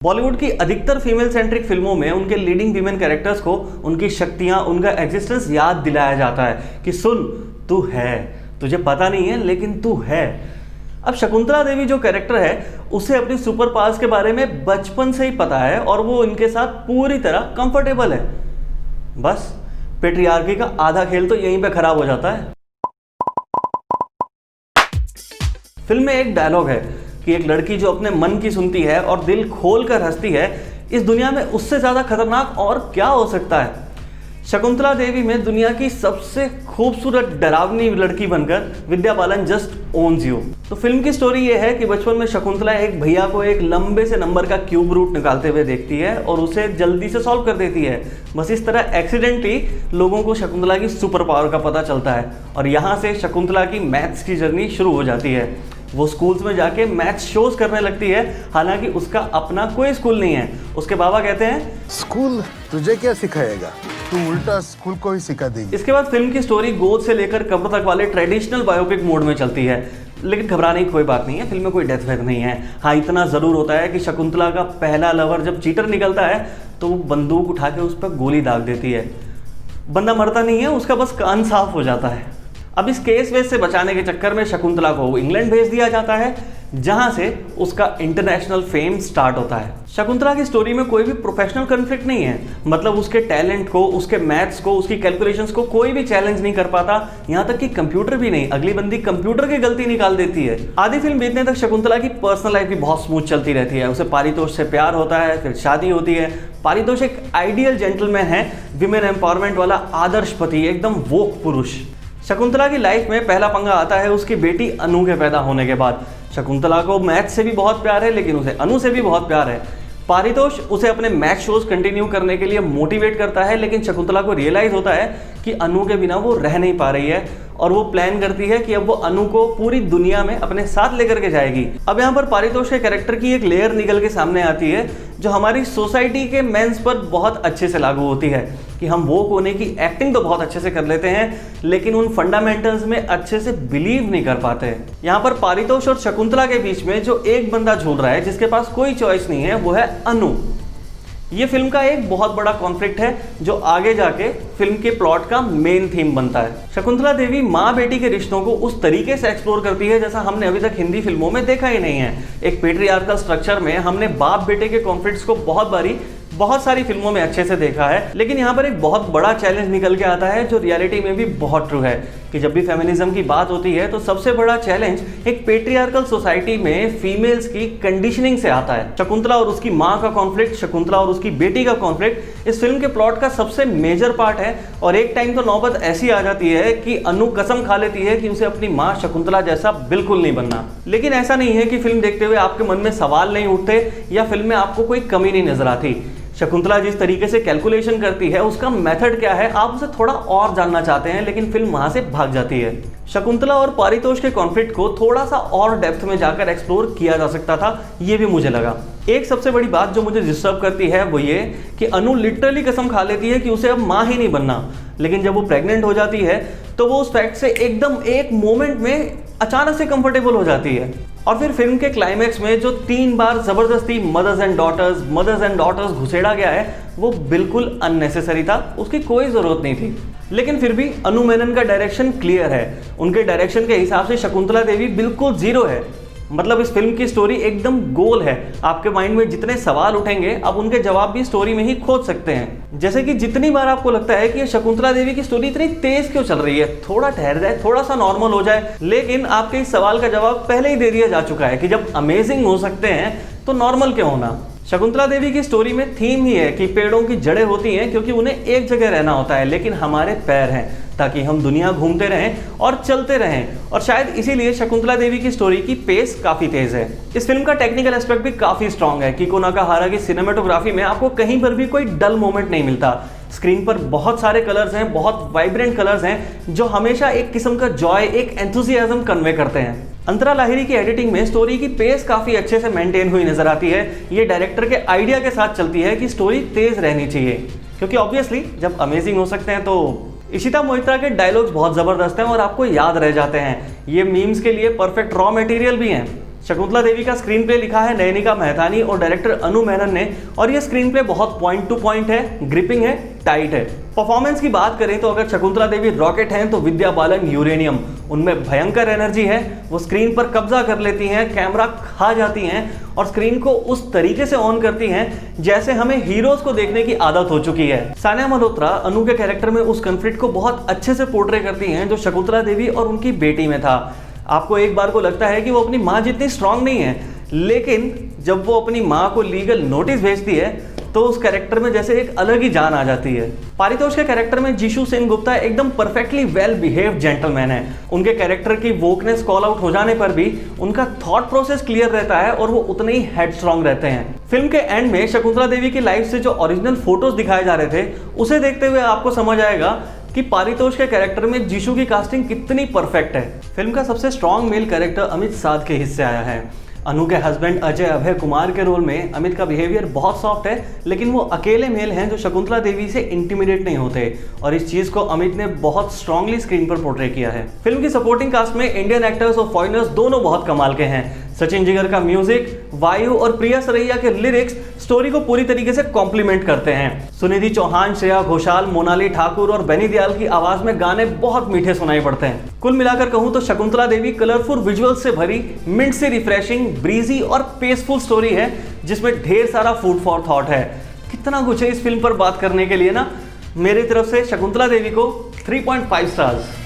बॉलीवुड की अधिकतर female centric फिल्मों में उनके लीडिंग वीमेन कैरेक्टर्स को उनकी शक्तियां, उनका एग्जिस्टेंस याद दिलाया जाता है कि सुन, तू है, तुझे पता नहीं है लेकिन तू है। अब शकुंतला देवी जो कैरेक्टर है उसे अपनी सुपर पावर्स के बारे में बचपन से ही पता है और वो इनके साथ पूरी तरह कंफर्टेबल है। बस पेट्रियार्की का आधा खेल तो यहीं पे खराब हो जाता है। फिल्म में एक डायलॉग है कि एक लड़की जो अपने मन की सुनती है और दिल खोल कर हंसती है, इस दुनिया में उससे ज्यादा खतरनाक और क्या हो सकता है। शकुंतला देवी में दुनिया की सबसे खूबसूरत डरावनी लड़की बनकर Vidya Balan just ons you. तो फिल्म की स्टोरी ये है कि बचपन में शकुंतला एक भैया को एक लंबे से नंबर का क्यूब रूट निकालते हुए देखती है और उसे जल्दी से सॉल्व कर देती है। बस इस तरह एक्सीडेंटली लोगों को शकुंतला की सुपर पावर का पता चलता है और यहाँ से शकुंतला की मैथ्स की जर्नी शुरू हो जाती है। वो स्कूल्स में जाके मैथ्स शोज करने लगती है, हालांकि उसका अपना कोई स्कूल नहीं है। उसके बाबा कहते हैं, स्कूल तुझे क्या सिखाएगा, तू उल्टा स्कूल को ही सिखा देगी। इसके बाद फिल्म की स्टोरी गोद से लेकर कब्र तक वाले ट्रेडिशनल बायोपिक मोड में चलती है। लेकिन घबराने की कोई बात नहीं है, फिल्म में कोई डेथ वेथ नहीं है। हाँ, इतना जरूर होता है कि शकुंतला का पहला लवर जब चीटर निकलता है तो वो बंदूक उठा के उस पर गोली दाग देती है। बंदा मरता नहीं है, उसका बस कान साफ हो जाता है। अब इस केस वेस से बचाने के चक्कर में शकुंतला को इंग्लैंड भेज दिया जाता है, जहां से उसका इंटरनेशनल फेम स्टार्ट होता है। शकुंतला की स्टोरी में कोई भी प्रोफेशनल कॉन्फ्लिक्ट नहीं है, मतलब उसके टैलेंट को, उसके मैथ्स को, उसकी कैलकुलेशंस को कोई भी चैलेंज नहीं कर पाता, यहां तक कि कंप्यूटर भी नहीं। अगली बंदी कंप्यूटर की गलती निकाल देती है। आधी फिल्म बीतने तक शकुंतला की पर्सनल लाइफ भी बहुत स्मूथ चलती रहती है। उसे पारितोष से प्यार होता है, फिर शादी होती है। पारितोष एक आइडियल जेंटलमैन है, विमेन एम्पावरमेंट वाला आदर्श पति, एकदम वोक पुरुष। शकुंतला की लाइफ में पहला पंगा आता है उसकी बेटी अनु के पैदा होने के बाद। शकुंतला को मैथ से भी बहुत प्यार है, लेकिन उसे अनु से भी बहुत प्यार है। पारितोष उसे अपने मैथ शोज कंटिन्यू करने के लिए मोटिवेट करता है, लेकिन शकुंतला को रियलाइज होता है कि अनु के बिना वो रह नहीं पा रही है और वो प्लान करती है कि अब वो अनु को पूरी दुनिया में अपने साथ लेकर के जाएगी। अब यहाँ पर पारितोष के कैरेक्टर की एक लेयर निकल के सामने आती है जो हमारी सोसाइटी के मेंस पर बहुत अच्छे से लागू होती है कि हम वो होने की एक्टिंग तो बहुत अच्छे से कर लेते हैं, लेकिन उन फंडामेंटल्स में अच्छे से बिलीव नहीं कर पाते। यहाँ पर पारितोष और शकुंतला के बीच में जो एक बंदा झूल रहा है, जिसके पास कोई चॉइस नहीं है, वो है अनु। ये फिल्म का एक बहुत बड़ा कॉन्फ्लिक्ट है जो आगे जाके फिल्म के प्लॉट का मेन थीम बनता है। शकुंतला देवी माँ बेटी के रिश्तों को उस तरीके से एक्सप्लोर करती है जैसा हमने अभी तक हिंदी फिल्मों में देखा ही नहीं है। एक पेट्रियार्कल स्ट्रक्चर में हमने बाप बेटे के कॉन्फ्लिक्ट्स को बहुत सारी फिल्मों में अच्छे से देखा है, लेकिन यहाँ पर एक बहुत बड़ा चैलेंज निकल के आता है जो रियलिटी में भी बहुत ट्रू है कि जब भी फेमिनिज्म की बात होती है तो सबसे बड़ा चैलेंज एक पेट्रियार्कल सोसाइटी में फीमेल्स की कंडीशनिंग से आता है। शकुंतला और उसकी माँ का कॉन्फ्लिक्ट, शकुंतला और उसकी बेटी का कॉन्फ्लिक्ट इस फिल्म के प्लॉट का सबसे मेजर पार्ट है। और एक टाइम तो नौबत ऐसी आ जाती है कि अनु कसम खा लेती है कि उसे अपनी माँ शकुंतला जैसा बिल्कुल नहीं बनना। लेकिन ऐसा नहीं है कि फिल्म देखते हुए आपके मन में सवाल नहीं उठते या फिल्म में आपको कोई कमी नहीं नजर आती। शकुंतला जिस तरीके से कैलकुलेशन करती है, उसका मेथड क्या है, आप उसे थोड़ा और जानना चाहते हैं, लेकिन फिल्म वहां से भाग जाती है। शकुंतला और पारितोष के कॉन्फ्लिक्ट को थोड़ा सा और डेप्थ में जाकर एक्सप्लोर किया जा सकता था, ये भी मुझे लगा। एक सबसे बड़ी बात जो मुझे डिस्टर्ब करती है वो ये कि अनु लिटरली कसम खा लेती है कि उसे अब माँ ही नहीं बनना, लेकिन जब वो प्रेग्नेंट हो जाती है तो वो उस फैक्ट से एकदम एक मोमेंट में अचानक से कंफर्टेबल हो जाती है। और फिर फिल्म के क्लाइमैक्स में जो 3 बार जबरदस्ती मदर्स एंड डॉटर्स घुसेड़ा गया है, वो बिल्कुल अननेसेसरी था, उसकी कोई जरूरत नहीं थी। लेकिन फिर भी अनु मेनन का डायरेक्शन क्लियर है। उनके डायरेक्शन के हिसाब से शकुंतला देवी बिल्कुल जीरो है, मतलब इस फिल्म की स्टोरी एकदम गोल है। आपके माइंड में जितने सवाल उठेंगे आप उनके जवाब भी स्टोरी में ही खोज सकते हैं। जैसे कि जितनी बार आपको लगता है कि ये शकुंतला देवी की स्टोरी इतनी तेज क्यों चल रही है, थोड़ा ठहर जाए, थोड़ा सा नॉर्मल हो जाए, लेकिन आपके इस सवाल का जवाब पहले ही दे दिया जा चुका है कि जब अमेजिंग हो सकते हैं तो नॉर्मल क्यों होना। शकुंतला देवी की स्टोरी में थीम ही है कि पेड़ों की जड़ें होती हैं क्योंकि उन्हें एक जगह रहना होता है, लेकिन हमारे पैर हैं ताकि हम दुनिया घूमते रहें और चलते रहें। और शायद इसीलिए शकुंतला देवी की स्टोरी की पेस काफी तेज है। इस फिल्म का टेक्निकल एस्पेक्ट भी काफी स्ट्रांग है। किको नाकाहारा की सिनेमेटोग्राफी में आपको कहीं पर भी कोई डल मोमेंट नहीं मिलता। स्क्रीन पर बहुत सारे कलर्स हैं, बहुत वाइब्रेंट कलर्स हैं जो हमेशा एक किस्म का जॉय, एक एंथुसियाज्म कन्वे करते हैं। अंतरा लाहिरी की एडिटिंग में स्टोरी की पेस काफी अच्छे से मेंटेन हुई नजर आती है। ये डायरेक्टर के आइडिया के साथ चलती है कि स्टोरी तेज रहनी चाहिए, क्योंकि ऑब्वियसली जब अमेजिंग हो सकते हैं तो इशिता मोहित्रा के डायलॉग्स बहुत जबरदस्त हैं और आपको याद रह जाते हैं। ये मीम्स के लिए परफेक्ट रॉ मटेरियल भी हैं। शकुंतला देवी का स्क्रीन प्ले लिखा है नयनिका मेहतानी और डायरेक्टर अनु मेनन ने, और ये स्क्रीन प्ले बहुत पॉइंट टू पॉइंट है, ग्रिपिंग है, टाइट है। परफॉर्मेंस की बात करें तो अगर शकुंतला देवी रॉकेट हैं तो विद्या बालन यूरेनियम। उनमें भयंकर एनर्जी है, वो स्क्रीन पर कब्जा कर लेती हैं, कैमरा खा जाती हैं और स्क्रीन को उस तरीके से ऑन करती हैं जैसे हमें हीरोज को देखने की आदत हो चुकी है। सानिया मल्होत्रा अनु के कैरेक्टर में उस कॉन्फ्लिक्ट को बहुत अच्छे से पोर्ट्रे करती हैं जो शकुंतला देवी और उनकी बेटी में था। आपको एक बार को लगता है कि वो अपनी माँ जितनी स्ट्रांग नहीं है, लेकिन जब वो अपनी माँ को लीगल नोटिस भेजती है तो उस कैरेक्टर में जैसे एक अलग ही जान आ जाती है। पारितोष के कैरेक्टर में जीशु सेन गुप्ता एकदम परफेक्टली वेल बिहेव्ड जेंटलमैन है। उनके कैरेक्टर की वोकनेस कॉल आउट हो जाने पर भी उनका थॉट प्रोसेस क्लियर रहता है और वो उतने ही हेडस्ट्रॉन्ग रहते हैं। फिल्म के एंड में शकुंतला देवी की लाइफ से जो ओरिजिनल फोटोज दिखाए जा रहे थे, उसे देखते हुए आपको समझ आएगा कि पारितोष के कैरेक्टर में जीशु की कास्टिंग कितनी परफेक्ट है। फिल्म का सबसे strong male character Amit Sadh के हिस्से आया है। अनु के हस्बैंड अजय अभय कुमार के रोल में अमित का बिहेवियर बहुत सॉफ्ट है, लेकिन वो अकेले मेल हैं जो शकुंतला देवी से इंटिमिडेट नहीं होते, और इस चीज को अमित ने बहुत स्ट्रांगली स्क्रीन पर पोर्ट्रे किया है। फिल्म की सपोर्टिंग कास्ट में इंडियन एक्टर्स और फॉरेनर्स दोनों बहुत कमाल के हैं। सचिन जिगर का म्यूजिक, वायु और प्रिया सरैया के लिरिक्स स्टोरी को पूरी तरीके से कॉम्प्लीमेंट करते हैं। सुनिधि चौहान, श्रेया घोषाल, मोनाली ठाकुर और बेनी दयाल की आवाज में गाने बहुत मीठे सुनाई पड़ते हैं। कुल मिलाकर कहूं तो शकुंतला देवी कलरफुल विजुअल्स से भरी, मिंट से रिफ्रेशिंग, ब्रीजी और पेसफुल स्टोरी है जिसमें ढेर सारा फूड फॉर थॉट है। कितना कुछ है इस फिल्म पर बात करने के लिए ना। मेरी तरफ से शकुंतला देवी को 3.5 स्टार्स।